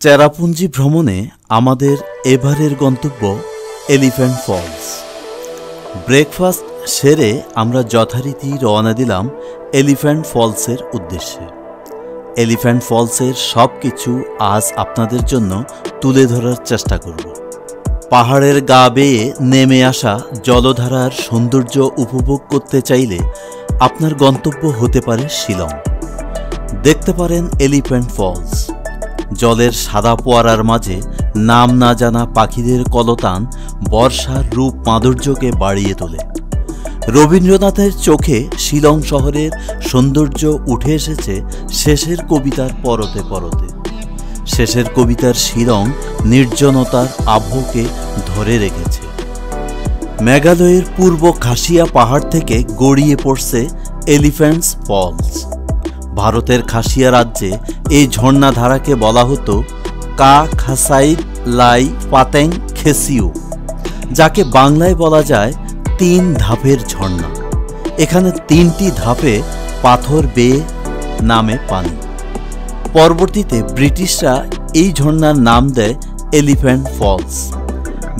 চেরাপুঞ্জি ভ্রমণে আমাদের এবারের গন্তব্য এলিফ্যান্ট ফলস। ব্রেকফাস্ট সেরে আমরা যথারীতি রওনা দিলাম এলিফ্যান্ট ফলসের উদ্দেশ্যে। এলিফ্যান্ট ফলসের সব কিছু আজ আপনাদের জন্য তুলে ধরার চেষ্টা করব। পাহাড়ের গা বেয়ে নেমে আসা জলধারার সৌন্দর্য উপভোগ করতে চাইলে আপনার গন্তব্য হতে পারে শিলং। দেখতে পারেন এলিফ্যান্ট ফলস। জলের সাদা ফোয়ারার মাঝে নাম না জানা পাখিদের কলতান বর্ষার রূপ মাধুর্যকে বাড়িয়ে তোলে। রবীন্দ্রনাথের চোখে শিলং শহরের সৌন্দর্য উঠে এসেছে শেষের কবিতার পরতে পরতে। শেষের কবিতার শিলং নির্জনতার আবহকে ধরে রেখেছে। মেঘালয়ের পূর্ব খাসিয়া পাহাড় থেকে গড়িয়ে পড়ছে এলিফ্যান্টস ফলস। ভারতের খাসিয়া রাজ্যে এই ঝর্ণাধারাকে বলা হতো কা খাসাইট লাই পাতেং খেসিউ, যাকে বাংলায় বলা যায় 3 ধাপের ঝর্ণা। এখানে 3টি ধাপে পাথর বেয়ে নামে পানি। পরবর্তীতে ব্রিটিশরা এই ঝর্ণার নাম দেয় এলিফ্যান্ট ফলস।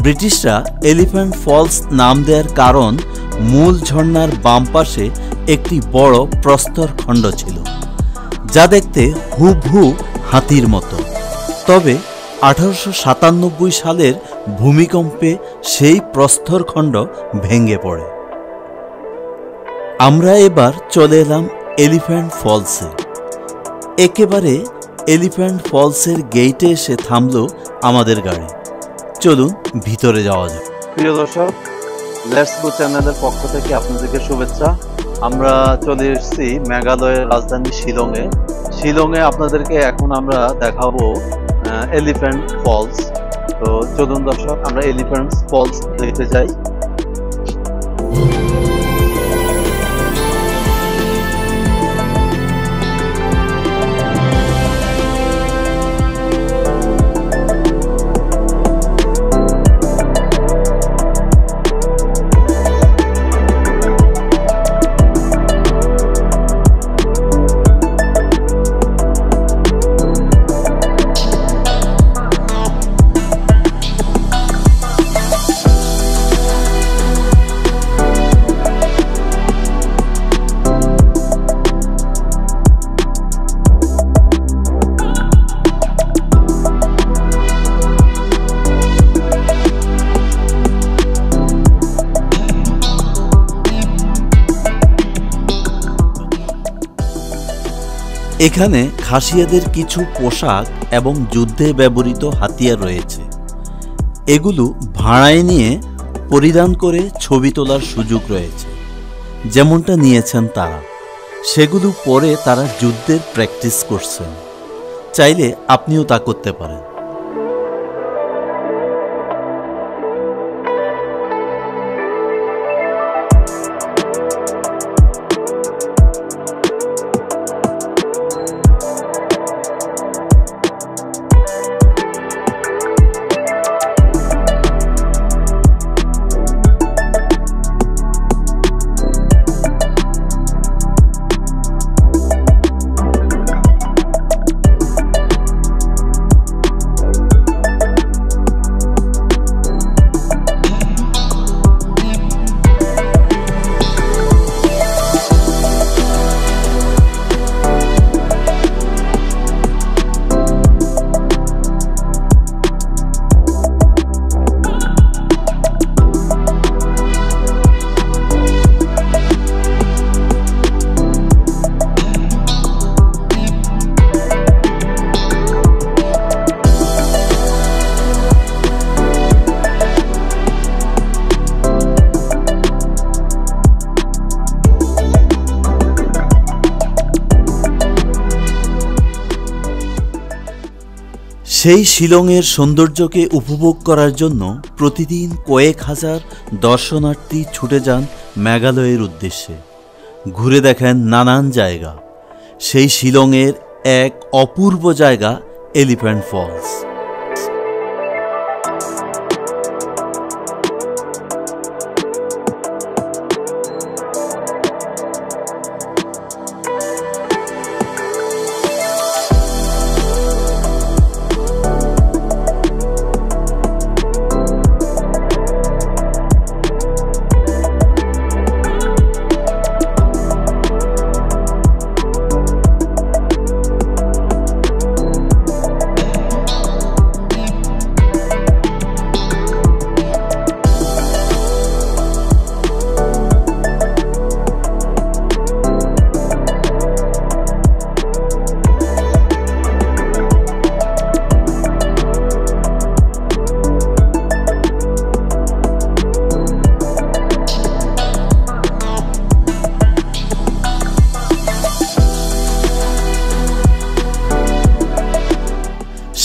ব্রিটিশরা এলিফ্যান্ট ফলস নাম দেওয়ার কারণ মূল ঝর্ণার বাম পাশে একটি বড় প্রস্তর খণ্ড ছিল, যা দেখতে হুবহু হাতির মতো। তবে 1897 সালের ভূমিকম্পে সেই প্রস্তরখণ্ড ভেঙে পড়ে। আমরা এবার চলে এলাম এলিফ্যান্ট ফলসে। একেবারে এলিফ্যান্ট ফলসের গেইটে এসে থামল আমাদের গাড়ি। চলুন ভিতরে যাওয়া যাক। প্রিয় দর্শক, লেটস গো চ্যানেলের পক্ষ থেকে আপনাদেরকে শুভেচ্ছা। আমরা চলে এসেছি মেঘালয়ের রাজধানী শিলংয়ে। শিলংয়ে আপনাদেরকে এখন আমরা দেখাবো এলিফ্যান্ট ফলস। তো চলুন দর্শক, আমরা এলিফ্যান্ট ফলস দেখতে যাই। এখানে খাসিয়াদের কিছু পোশাক এবং যুদ্ধে ব্যবহৃত হাতিয়ার রয়েছে। এগুলো ভাড়ায় নিয়ে পরিধান করে ছবি তোলার সুযোগ রয়েছে। যেমনটা নিয়েছেন তারা, সেগুলো পরে তারা যুদ্ধের প্র্যাকটিস করছেন। চাইলে আপনিও তা করতে পারেন। সেই শিলংয়ের সৌন্দর্যকে উপভোগ করার জন্য প্রতিদিন কয়েক হাজার দর্শনার্থী ছুটে যান মেঘালয়ের উদ্দেশ্যে। ঘুরে দেখেন নানান জায়গা। সেই শিলংয়ের এক অপূর্ব জায়গা এলিফ্যান্ট ফলস।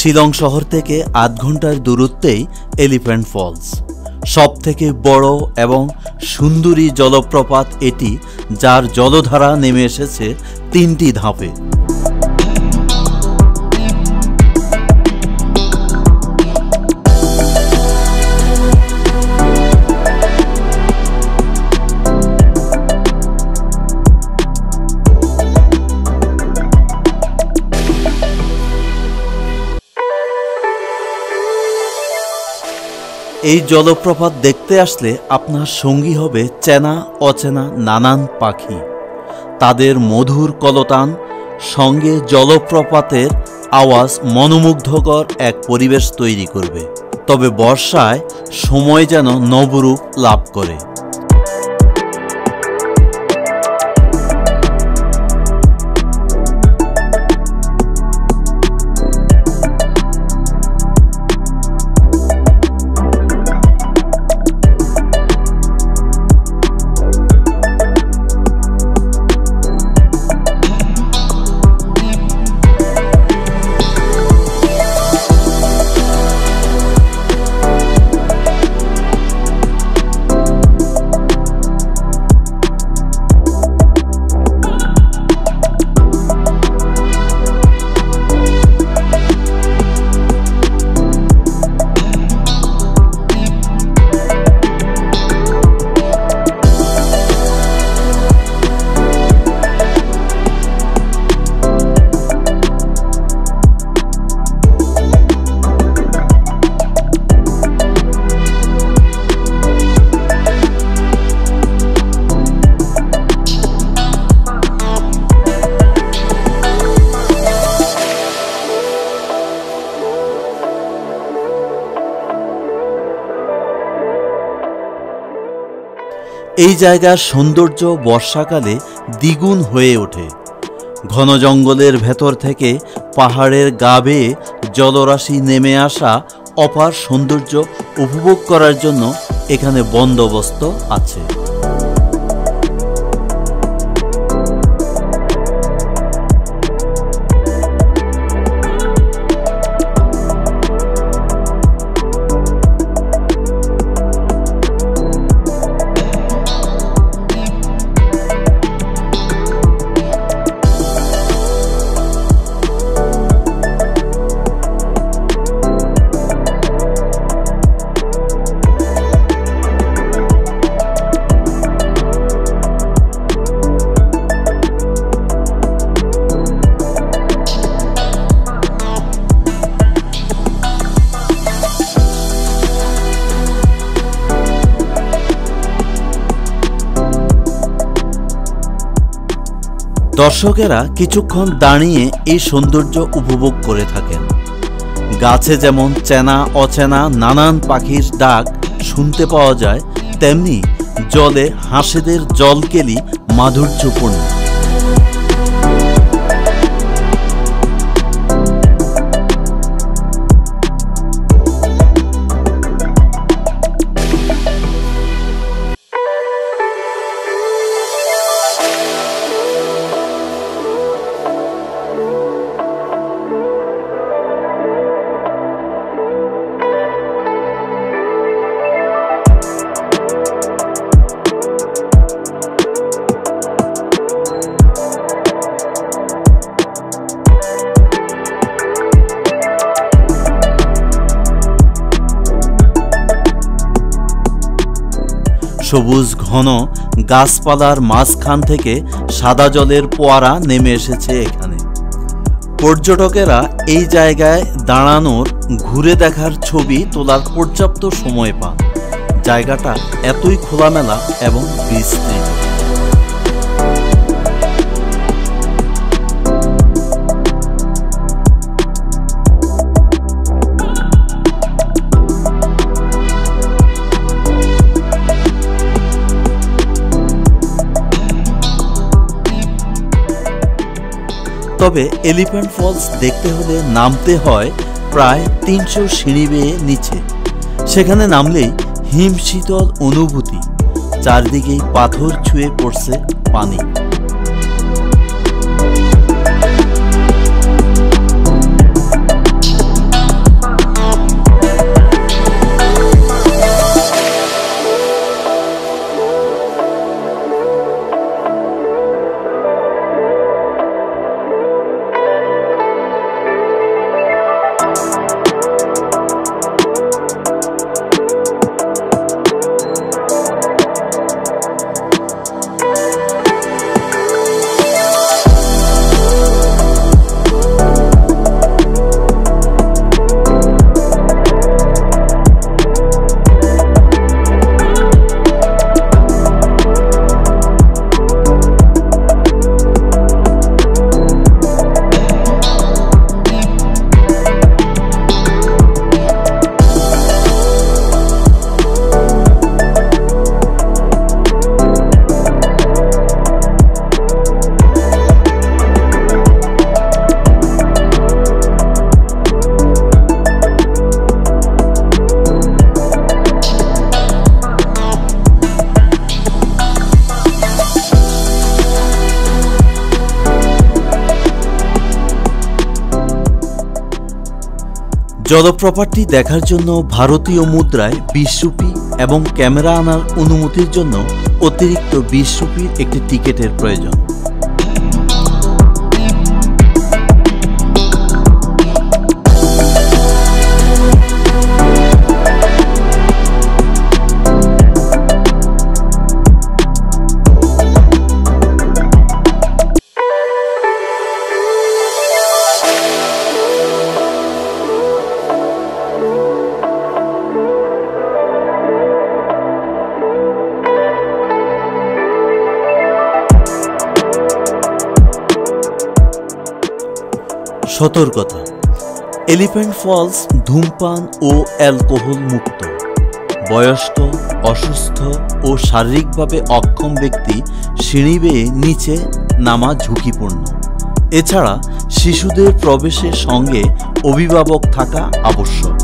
শিলং শহর থেকে ৮ ঘন্টার দূরত্বেই এলিফ্যান্ট ফলস। সবথেকে বড় এবং সুন্দরী জলপ্রপাত এটি, যার জলধারা নেমে এসেছে 3টি ধাপে। এই জলপ্রপাত দেখতে আসলে আপনার সঙ্গী হবে চেনা অচেনা নানান পাখি। তাদের মধুর কলতান সঙ্গে জলপ্রপাতের আওয়াজ মনোমুগ্ধকর এক পরিবেশ তৈরি করবে। তবে বর্ষায় সময় যেন নবরূপ লাভ করে। এই জায়গার সৌন্দর্য বর্ষাকালে দ্বিগুণ হয়ে ওঠে। ঘন জঙ্গলের ভেতর থেকে পাহাড়ের গা বেয়ে জলরাশি নেমে আসা অপার সৌন্দর্য উপভোগ করার জন্য এখানে বন্দোবস্ত আছে। দর্শকেরা কিছুক্ষণ দাঁড়িয়ে এই সৌন্দর্য উপভোগ করে থাকেন। গাছে যেমন চেনা অচেনা নানান পাখির ডাক শুনতে পাওয়া যায়, তেমনি জলে হাঁসেদের জলকেলি মাধুর্যপূর্ণ। সবুজ ঘন গাছপালার মাঝখান থেকে সাদা জলের ফোয়ারা নেমে এসেছে এখানে। পর্যটকেরা এই জায়গায় দাঁড়ানোর, ঘুরে দেখার, ছবি তোলার পর্যাপ্ত সময় পান। জায়গাটা এতই খোলামেলা এবং বিস্তৃত। তবে এলিফ্যান্ট ফলস দেখতে হলে নামতে হয় প্রায় 300 সিঁড়ি বেয়ে নিচে। সেখানে নামলেই হিমশীতল অনুভূতি, চারদিকেই পাথর ছুঁয়ে পড়ছে পানি। জলপ্রপাতটি দেখার জন্য ভারতীয় মুদ্রায় 20 রুপি এবং ক্যামেরা আনার অনুমতির জন্য অতিরিক্ত 20 রুপির একটি টিকিটের প্রয়োজন। সতর্কতা, এলিফ্যান্ট ফলস ধূমপান ও অ্যালকোহল মুক্ত। বয়স্ক, অসুস্থ ও শারীরিকভাবে অক্ষম ব্যক্তি সিঁড়ি বেয়ে নিচে নামা ঝুঁকিপূর্ণ। এছাড়া শিশুদের প্রবেশের সঙ্গে অভিভাবক থাকা আবশ্যক।